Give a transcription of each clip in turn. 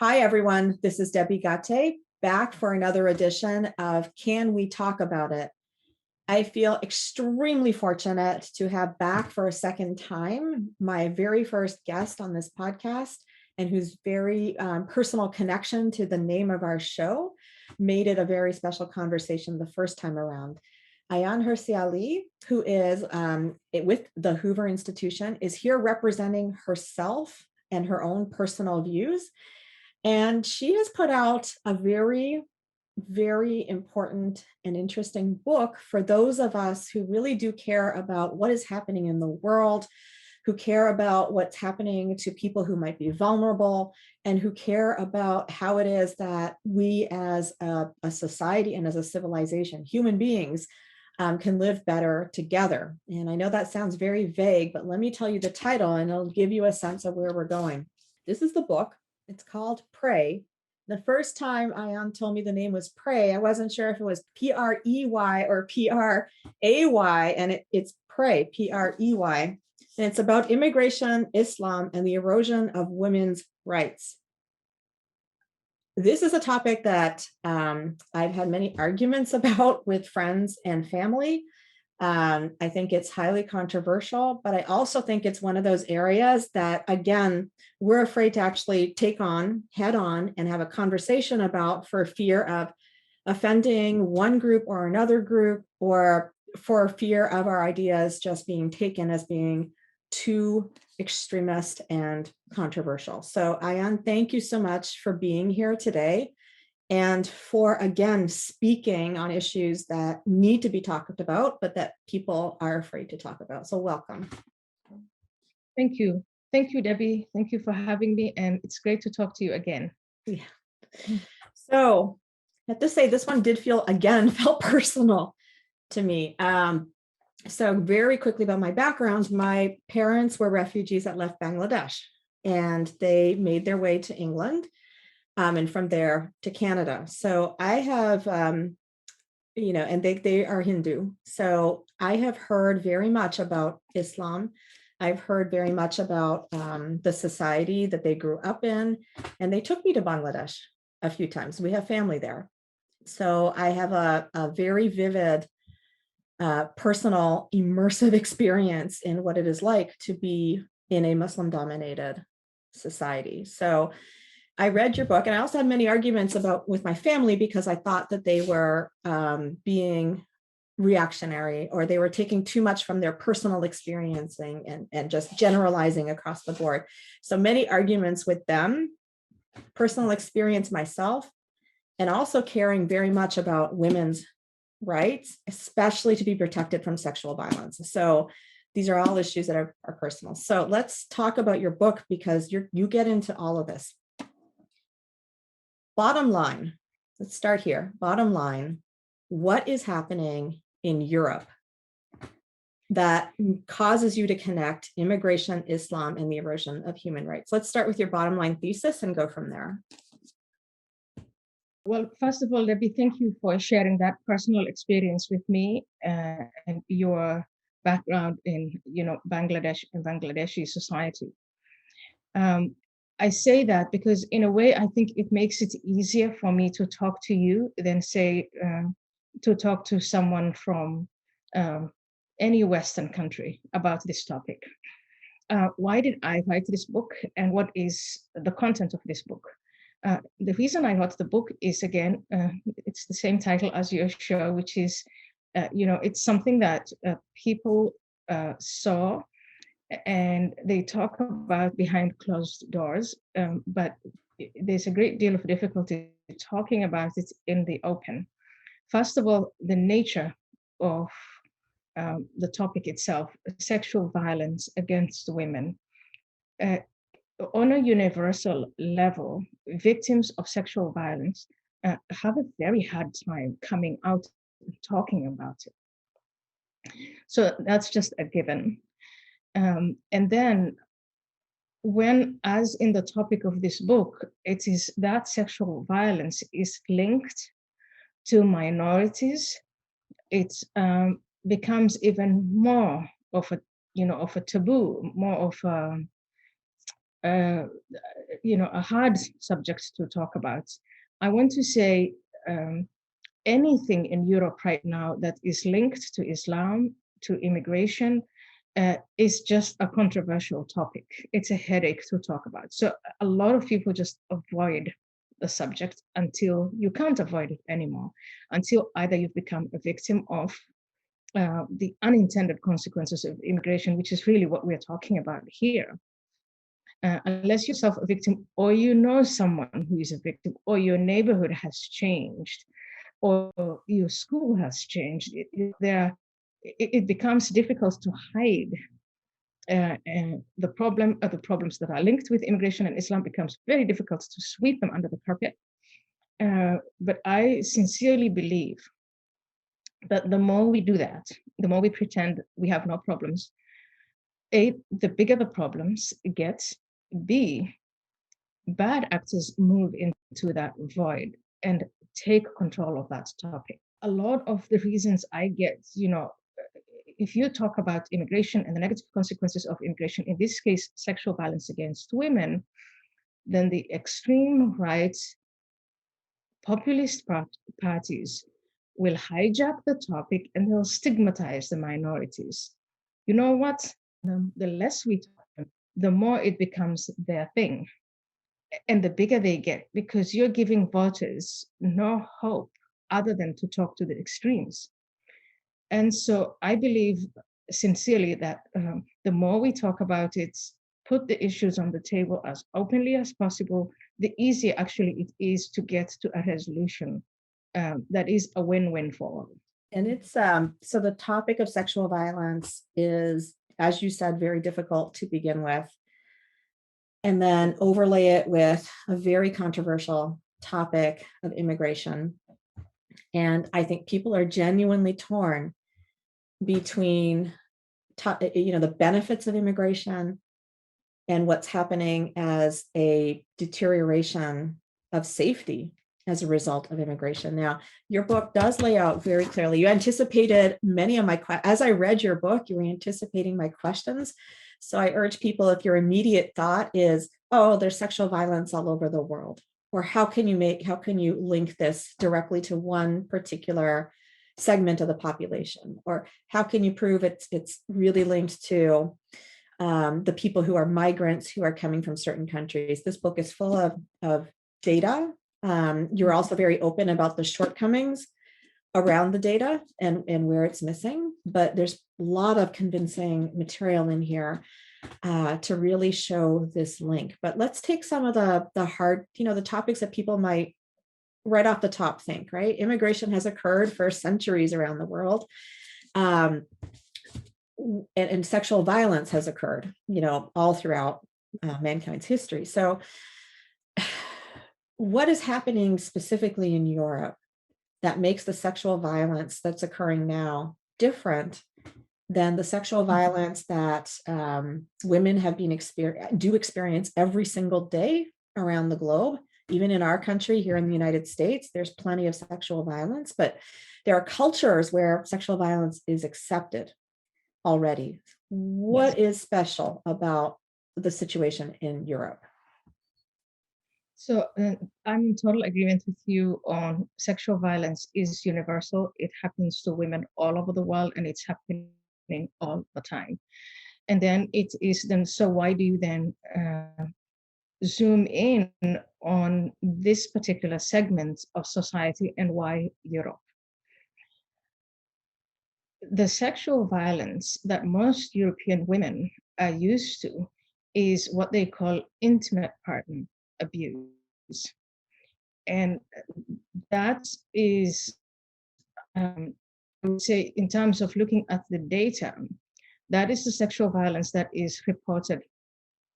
Hi, everyone. This is Debi Ghate, back for another edition of Can We Talk About It? I feel extremely fortunate to have back for a second time my very first guest on this podcast, and whose very personal connection to the name of our show made it a very special conversation the first time around. Ayaan Hirsi Ali, who is with the Hoover Institution, is here representing herself and her own personal views. And she has put out a very, very important and interesting book for those of us who really do care about what is happening in the world, who care about what's happening to people who might be vulnerable, and who care about how it is that we as a society and as a civilization, human beings, can live better together. And I know that sounds very vague, but let me tell you the title and it'll give you a sense of where we're going. This is the book. It's called Pray. The first time Ayaan told me the name was Pray, I wasn't sure if it was P-R-E-Y or P-R-A-Y, and it's Pray, P-R-E-Y. And it's about immigration, Islam, and the erosion of women's rights. This is a topic that I've had many arguments about with friends and family. I think it's highly controversial, but I also think it's one of those areas that, again, we're afraid to actually take on head on and have a conversation about for fear of offending one group or another group, or for fear of our ideas just being taken as being too extremist and controversial. So Ayaan, thank you so much for being here today and for, again, speaking on issues that need to be talked about, but that people are afraid to talk about. So welcome. Thank you. Thank you, Debbie. Thank you for having me. And it's great to talk to you again. Yeah. So I have to say, this one did felt personal to me. So very quickly about my background, my parents were refugees that left Bangladesh, and they made their way to England. And from there to Canada. So I have, and they are Hindu. So I have heard very much about Islam. I've heard very much about the society that they grew up in. And they took me to Bangladesh a few times. We have family there. So I have a very vivid, personal, immersive experience in what it is like to be in a Muslim-dominated society. So I read your book, and I also had many arguments with my family because I thought that they were being reactionary, or they were taking too much from their personal experiencing and just generalizing across the board. So many arguments with them, personal experience myself, and also caring very much about women's rights, especially to be protected from sexual violence. So these are all issues that are personal. So let's talk about your book, because you get into all of this. Bottom line, let's start here. Bottom line, what is happening in Europe that causes you to connect immigration, Islam, and the erosion of human rights? Let's start with your bottom line thesis and go from there. Well, first of all, Debbie, thank you for sharing that personal experience with me and your background in, Bangladesh and Bangladeshi society. I say that because in a way, I think it makes it easier for me to talk to you than say, to talk to someone from any Western country about this topic. Why did I write this book, and what is the content of this book? The reason I wrote the book is, again, it's the same title as your show, which is, it's something that people saw and they talk about behind closed doors, but there's a great deal of difficulty talking about it in the open. First of all, the nature of the topic itself, sexual violence against women. On a universal level, victims of sexual violence have a very hard time coming out and talking about it. So that's just a given. And then when, as in the topic of this book, it is that sexual violence is linked to minorities, it becomes even more of a taboo, more of uh, a hard subject to talk about, I want to say anything in Europe right now that is linked to Islam, to immigration, is just a controversial topic. It's a headache to talk about. So a lot of people just avoid the subject until you can't avoid it anymore, until either you've become a victim of the unintended consequences of immigration, which is really what we're talking about here. Unless you're yourself a victim, or you know someone who is a victim, or your neighborhood has changed, or your school has changed, it becomes difficult to hide the problems that are linked with immigration and Islam becomes very difficult to sweep them under the carpet. But I sincerely believe that the more we do that, the more we pretend we have no problems, A, the bigger the problems get, B, bad actors move into that void and take control of that topic. A lot of the reasons I get, if you talk about immigration and the negative consequences of immigration, in this case, sexual violence against women, then the extreme right populist parties will hijack the topic and they'll stigmatize the minorities. You know what? The less we talk, the more it becomes their thing. And the bigger they get, because you're giving voters no hope other than to talk to the extremes. And so I believe sincerely that the more we talk about it, put the issues on the table as openly as possible, the easier actually it is to get to a resolution that is a win-win for all. And it's so the topic of sexual violence is, as you said, very difficult to begin with. And then overlay it with a very controversial topic of immigration. And I think people are genuinely torn between the benefits of immigration and what's happening as a deterioration of safety as a result of immigration. Now, your book does lay out very clearly. You anticipated many of my questions. As I read your book, you were anticipating my questions. So I urge people, if your immediate thought is, oh, there's sexual violence all over the world, or how can you link this directly to one particular segment of the population, or how can you prove it's really linked to the people who are migrants who are coming from certain countries? This book is full of data. You're also very open about the shortcomings around the data and where it's missing, but there's a lot of convincing material in here to really show this link. But let's take some of the hard, the topics that people might right off the top think, right? Immigration has occurred for centuries around the world. And sexual violence has occurred, all throughout mankind's history. So what is happening specifically in Europe that makes the sexual violence that's occurring now different than the sexual violence that women have do experience every single day around the globe? Even in our country here in the United States, there's plenty of sexual violence, but there are cultures where sexual violence is accepted already. What is special about the situation in Europe? So I'm in total agreement with you on sexual violence is universal. It happens to women all over the world and it's happening all the time. And then so why do you then zoom in on this particular segment of society and why Europe? The sexual violence that most European women are used to is what they call intimate partner abuse. And that is, I would say, in terms of looking at the data, that is the sexual violence that is reported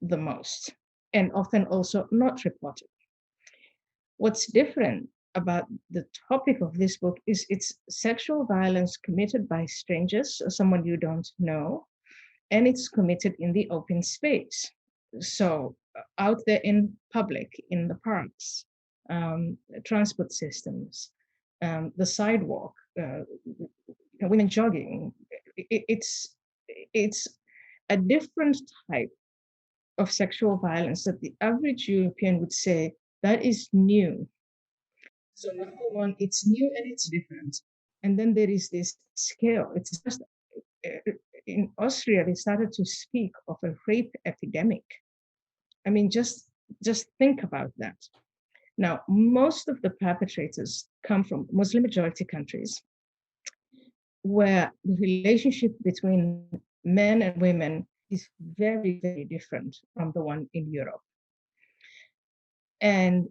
the most and often also not reported. What's different about the topic of this book is it's sexual violence committed by strangers or someone you don't know, and it's committed in the open space. So out there in public, in the parks, transport systems, the sidewalk, women jogging. It's a different type of sexual violence that the average European would say that is new. So number one, it's new and it's different. And then there is this scale. It's just in Austria, they started to speak of a rape epidemic. I mean, just think about that. Now, most of the perpetrators come from Muslim majority countries where the relationship between men and women is very, very different from the one in Europe. And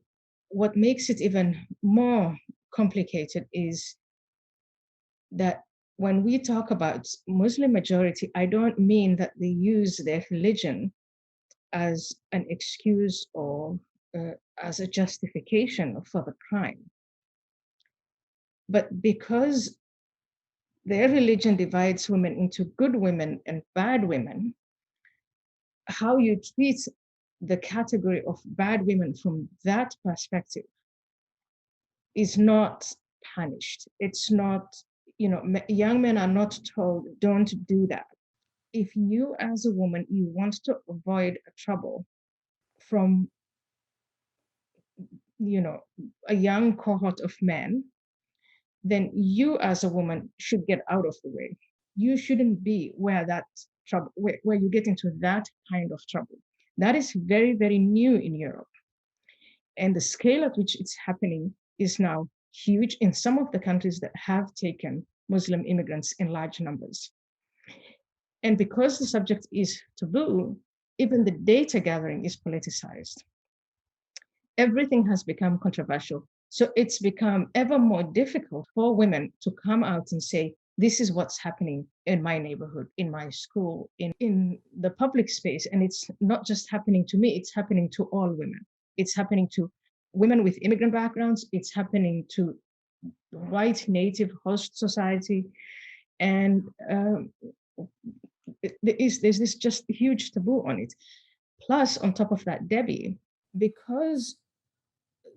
what makes it even more complicated is that when we talk about Muslim majority, I don't mean that they use their religion as an excuse or as a justification for the crime. But because their religion divides women into good women and bad women, how you treat the category of bad women from that perspective is not punished. It's not, young men are not told, don't do that. If you as a woman, you want to avoid trouble from, a young cohort of men, then you as a woman should get out of the way. You shouldn't be where that trouble, where you get into that kind of trouble. That is very, very new in Europe. And the scale at which it's happening is now huge in some of the countries that have taken Muslim immigrants in large numbers. And because the subject is taboo, even the data gathering is politicized. Everything has become controversial. So it's become ever more difficult for women to come out and say, this is what's happening in my neighborhood, in my school, in the public space. And it's not just happening to me, it's happening to all women. It's happening to women with immigrant backgrounds. It's happening to white native host society. And there's this just huge taboo on it. Plus, on top of that, Debbie, because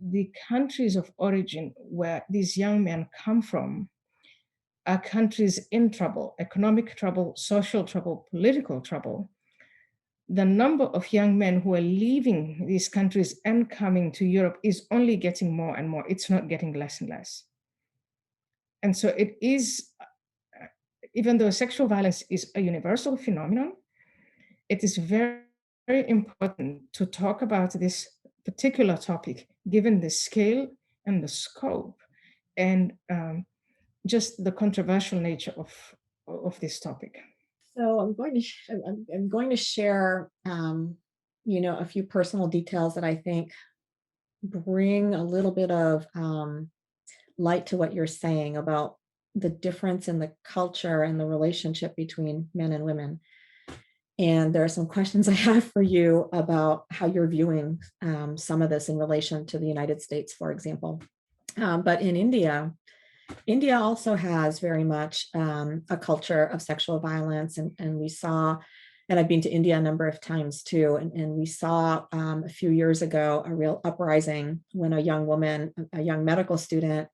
the countries of origin where these young men come from are countries in trouble, economic trouble, social trouble, political trouble, the number of young men who are leaving these countries and coming to Europe is only getting more and more. It's not getting less and less. And so it is, even though sexual violence is a universal phenomenon, it is very, very important to talk about this particular topic, given the scale and the scope and just the controversial nature of this topic. So I'm going to share, a few personal details that I think bring a little bit of light to what you're saying about the difference in the culture and the relationship between men and women. And there are some questions I have for you about how you're viewing some of this in relation to the United States, for example. But in India also has very much a culture of sexual violence. And we saw, and I've been to India a number of times too, and we saw a few years ago a real uprising when a young woman, a young medical student,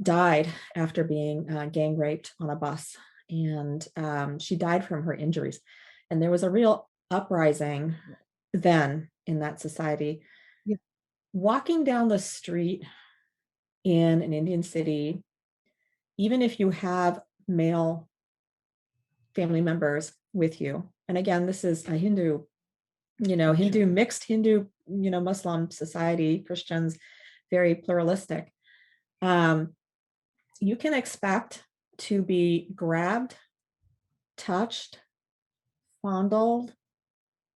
died after being gang raped on a bus. And she died from her injuries. And there was a real uprising then in that society. Yeah. Walking down the street in an Indian city, even if you have male family members with you, and again, this is a Hindu, mixed Hindu, Muslim society, Christians, very pluralistic. You can expect to be grabbed, touched, fondled,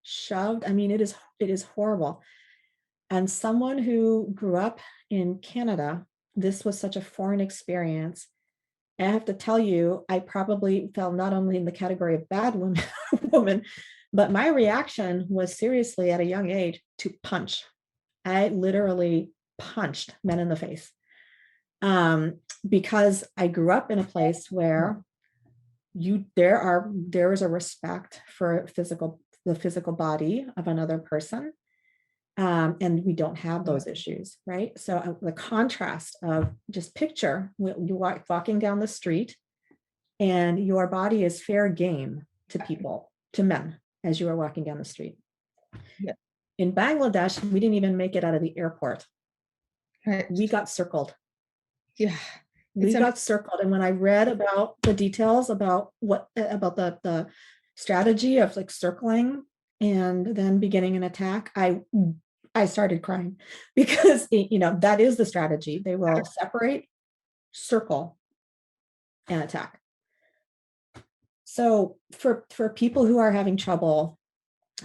shoved. I mean, it is horrible. And someone who grew up in Canada, this was such a foreign experience. I have to tell you, I probably fell not only in the category of bad woman, but my reaction was seriously at a young age to punch. I literally punched men in the face because I grew up in a place where there is a respect for the physical body of another person. And we don't have those issues, right? So the contrast of just picture you walking down the street and your body is fair game to people, to men, as you are walking down the street. Yeah. In Bangladesh, we didn't even make it out of the airport. Right. We got circled. Yeah. We got circled. And when I read about the details about the strategy of like circling and then beginning an attack, I started crying because that is the strategy. They will separate, circle, and attack. So for people who are having trouble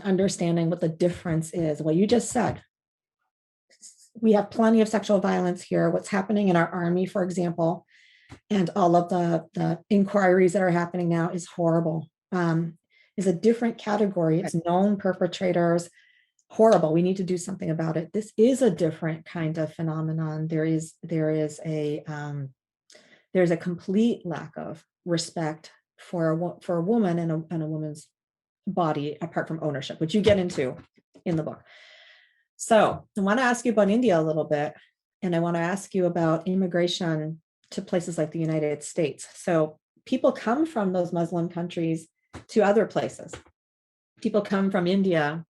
understanding what the difference is, what you just said, we have plenty of sexual violence here. What's happening in our army, for example, and all of the inquiries that are happening now is horrible. Is a different category. It's known perpetrators. Horrible. We need to do something about it. This is a different kind of phenomenon. There's a complete lack of respect for a woman and a woman's body apart from ownership, which you get into in the book. So I want to ask you about India a little bit, and I want to ask you about immigration to places like the United States. So people come from those Muslim countries to other places. People come from India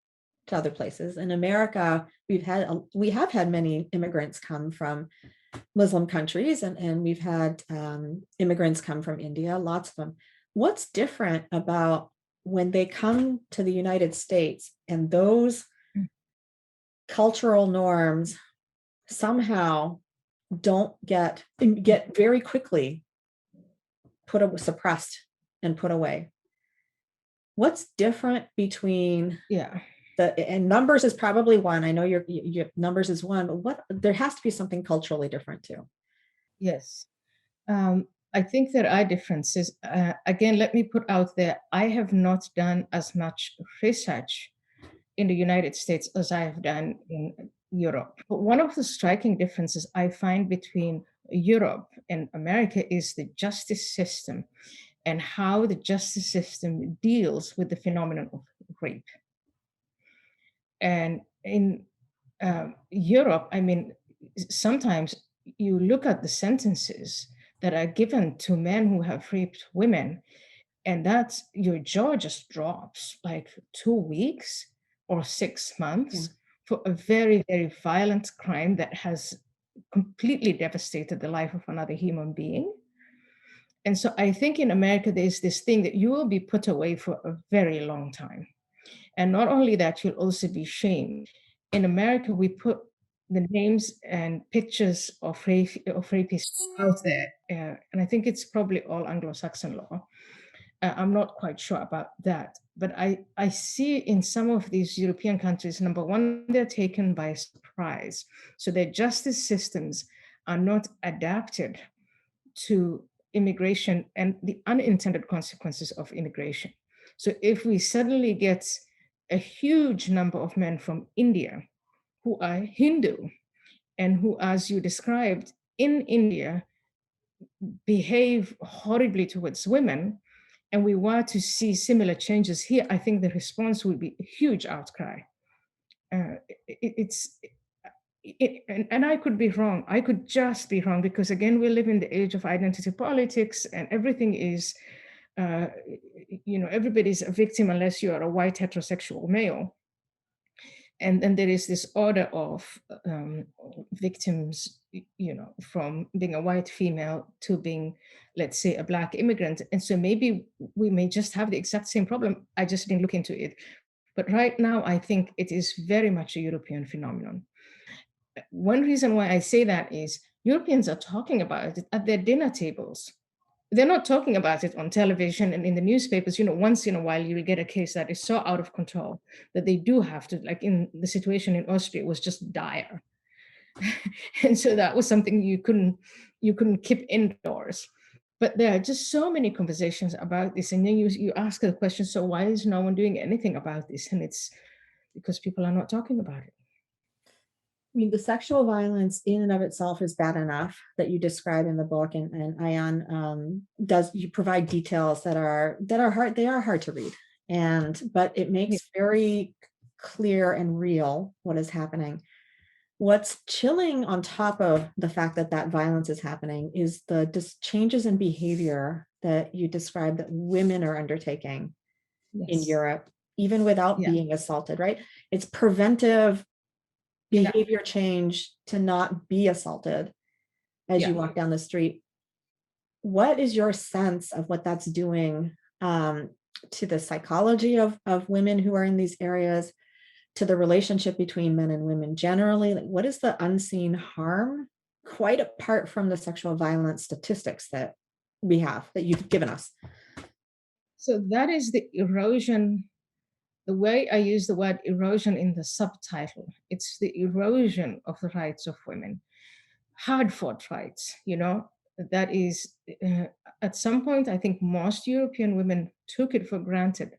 to other places. In America, we have had many immigrants come from Muslim countries, and we've had immigrants come from India, lots of them. What's different about when they come to the United States and those cultural norms somehow don't get very quickly suppressed and put away? What's different between and numbers is probably one. I know your numbers is one, but there has to be something culturally different too. Yes. I think there are differences. Again, let me put out there, I have not done as much research in the United States as I have done in Europe. But one of the striking differences I find between Europe and America is the justice system and how the justice system deals with the phenomenon of rape. And in Europe, I mean, sometimes you look at the sentences that are given to men who have raped women, and that's your jaw just drops, like 2 weeks or 6 months for a very, very violent crime that has completely devastated the life of another human being. And so I think in America, there's this thing that you will be put away for a very long time. And not only that, you'll also be shamed. In America, we put the names and pictures of rapists out there. And I think it's probably all Anglo-Saxon law. I'm not quite sure about that. But I see in some of these European countries, number one, they're taken by surprise. So their justice systems are not adapted to immigration and the unintended consequences of immigration. So if we suddenly get a huge number of men from India who are Hindu and who, as you described, in India behave horribly towards women, and we were to see similar changes here, I think the response would be a huge outcry. And I could be wrong. I could just be wrong because, again, we live in the age of identity politics, and everything is, everybody's a victim unless you are a white heterosexual male. And then there is this order of victims, from being a white female to being, let's say, a Black immigrant. And so maybe we may just have the exact same problem. I just didn't look into it. But right now, I think it is very much a European phenomenon. One reason why I say that is Europeans are talking about it at their dinner tables. They're not talking about it on television and in the newspapers. Once in a while you will get a case that is so out of control that they do have to, like in the situation in Austria, it was just dire. And so that was something you couldn't keep indoors. But there are just so many conversations about this. And then you ask the question, so why is no one doing anything about this? And it's because people are not talking about it. I mean, the sexual violence in and of itself is bad enough that you describe in the book, and Ayaan you provide details that are hard. They are hard to read, but it makes very clear and real what is happening. What's chilling on top of the fact that violence is happening is the changes in behavior that you describe that women are undertaking in Europe even without Yeah. being assaulted, right? It's preventive Yeah. behavior change to not be assaulted as you Yeah. walk down the street. What is your sense of what that's doing to the psychology of women who are in these areas, to the relationship between men and women generally? Like, what is the unseen harm, quite apart from the sexual violence statistics that we have, that you've given us? So that is the erosion. The way I use the word erosion in the subtitle, it's the erosion of the rights of women, hard fought rights, that is, at some point, I think most European women took it for granted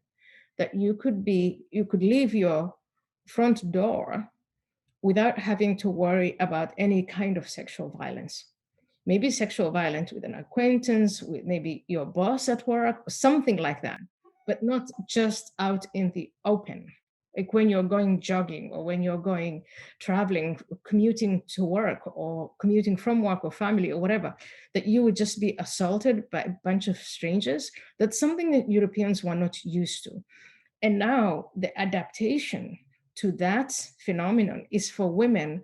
that you could leave your front door without having to worry about any kind of sexual violence. Maybe sexual violence with an acquaintance, with maybe your boss at work, something like that, but not just out in the open. Like when you're going jogging or when you're going traveling, commuting to work or commuting from work or family or whatever, that you would just be assaulted by a bunch of strangers. That's something that Europeans were not used to. And now the adaptation to that phenomenon is for women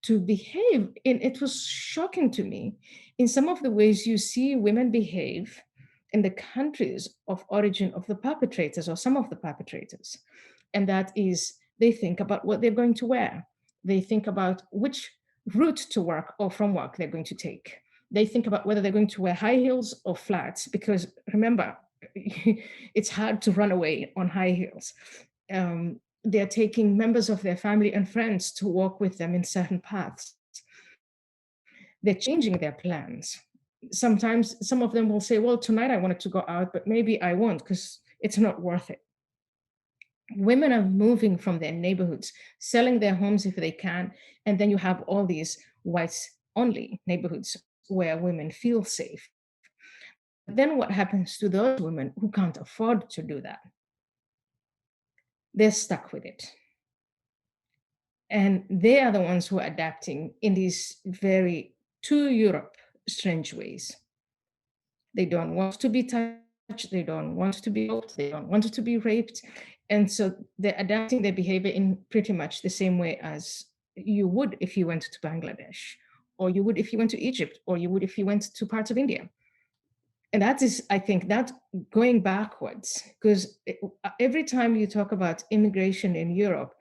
to behave. And it was shocking to me in some of the ways you see women behave in the countries of origin of the perpetrators or some of the perpetrators. And that is, they think about what they're going to wear. They think about which route to work or from work they're going to take. They think about whether they're going to wear high heels or flats, because remember, it's hard to run away on high heels. They're taking members of their family and friends to walk with them in certain paths. They're changing their plans. Sometimes some of them will say, well, tonight I wanted to go out, but maybe I won't because it's not worth it. Women are moving from their neighborhoods, selling their homes if they can, and then you have all these whites only neighborhoods where women feel safe. Then what happens to those women who can't afford to do that? They're stuck with it. And they are the ones who are adapting in these very, to Europe, strange ways. They don't want to be touched, they don't want to be helped, they don't want to be raped. And so they're adapting their behavior in pretty much the same way as you would if you went to Bangladesh, or you would if you went to Egypt, or you would if you went to parts of India. And that is, I think, that going backwards, because every time you talk about immigration in Europe,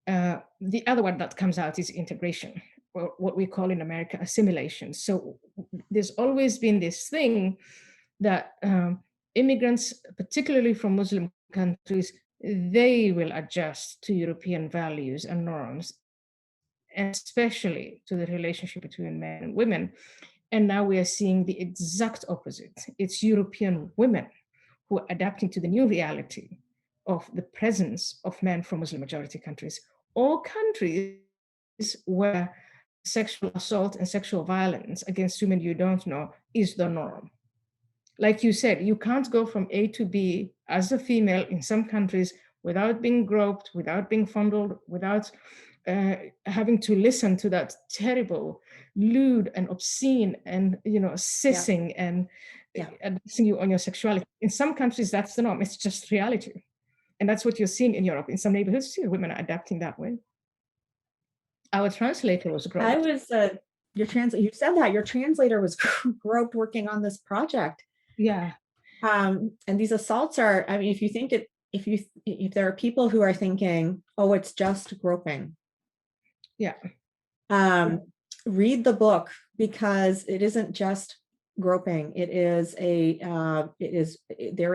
the other one that comes out is integration, or what we call in America assimilation. So there's always been this thing that immigrants, particularly from Muslim countries, they will adjust to European values and norms, and especially to the relationship between men and women. And now we are seeing the exact opposite. It's European women who are adapting to the new reality of the presence of men from Muslim majority countries, or countries where sexual assault and sexual violence against women you don't know is the norm. Like you said, you can't go from A to B as a female in some countries without being groped, without being fondled, without having to listen to that terrible, lewd and obscene and sissing and addressing you on your sexuality. In some countries, that's the norm. It's just reality. And that's what you're seeing in Europe. In some neighborhoods, too, women are adapting that way. Our translator was groped. I was you said that your translator was groped working on this project. Yeah. And these assaults are, I mean, if you think it, if there are people who are thinking, oh, it's just groping. Yeah. Read the book, because it isn't just groping. There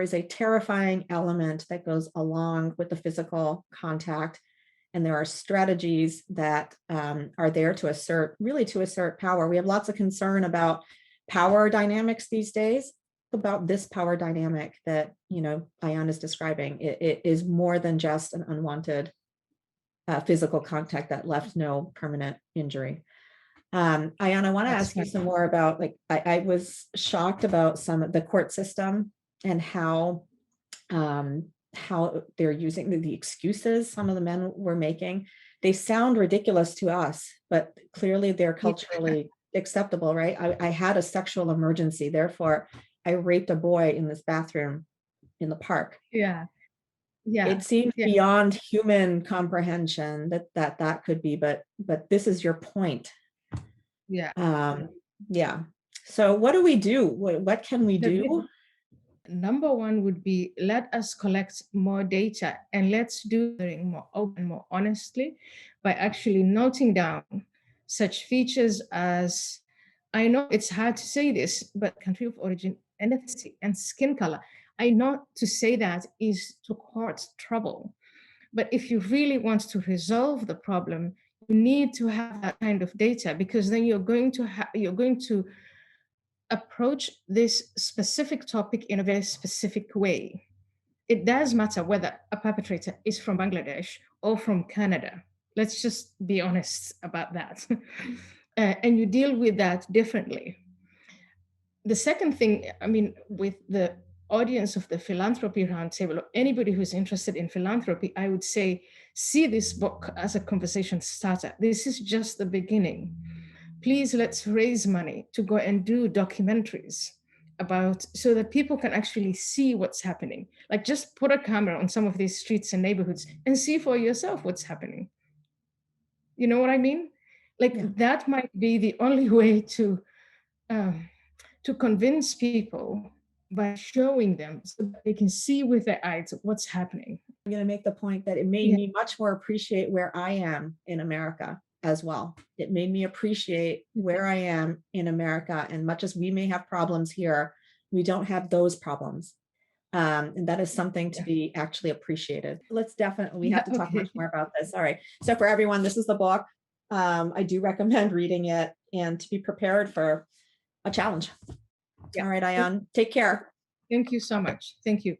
is a terrifying element that goes along with the physical contact. And there are strategies that are there to assert power. We have lots of concern about power dynamics these days, about this power dynamic that, Ayaan is describing. It is more than just an unwanted physical contact that left no permanent injury. Ayaan, I want to ask you some more about, like, I was shocked about some of the court system and how they're using the excuses some of the men were making. They sound ridiculous to us, but clearly they're culturally acceptable, right? I had a sexual emergency, therefore I raped a boy in this bathroom in the park. Yeah. Yeah. It seems Yeah. beyond human comprehension that could be, but this is your point. Yeah. Yeah. So what do we do? What can we The do? number one would be, let us collect more data, and let's do it more open, more honestly, by actually noting down such features as, I know it's hard to say this, but country of origin, ethnicity, and skin color. I know to say that is to court trouble. But if you really want to resolve the problem, you need to have that kind of data, because then you're going to approach this specific topic in a very specific way. It does matter whether a perpetrator is from Bangladesh or from Canada. Let's just be honest about that. And you deal with that differently. The second thing, I mean, with the audience of the Philanthropy Roundtable, or anybody who's interested in philanthropy, I would say, see this book as a conversation starter. This is just the beginning. Please, let's raise money to go and do documentaries about, so that people can actually see what's happening. Like, just put a camera on some of these streets and neighborhoods and see for yourself what's happening. You know what I mean? Like, Yeah. that might be the only way to convince people, by showing them so that they can see with their eyes what's happening. I'm going to make the point that it made Yeah. me much more appreciate where I am in America as well. It made me appreciate where I am in America. And much as we may have problems here, we don't have those problems. And that is something to be actually appreciated. Let's definitely, we have to talk much more about this. All right. So for everyone, this is the book. I do recommend reading it and to be prepared for a challenge. Yeah. All right, Ayaan, take care. Thank you so much. Thank you.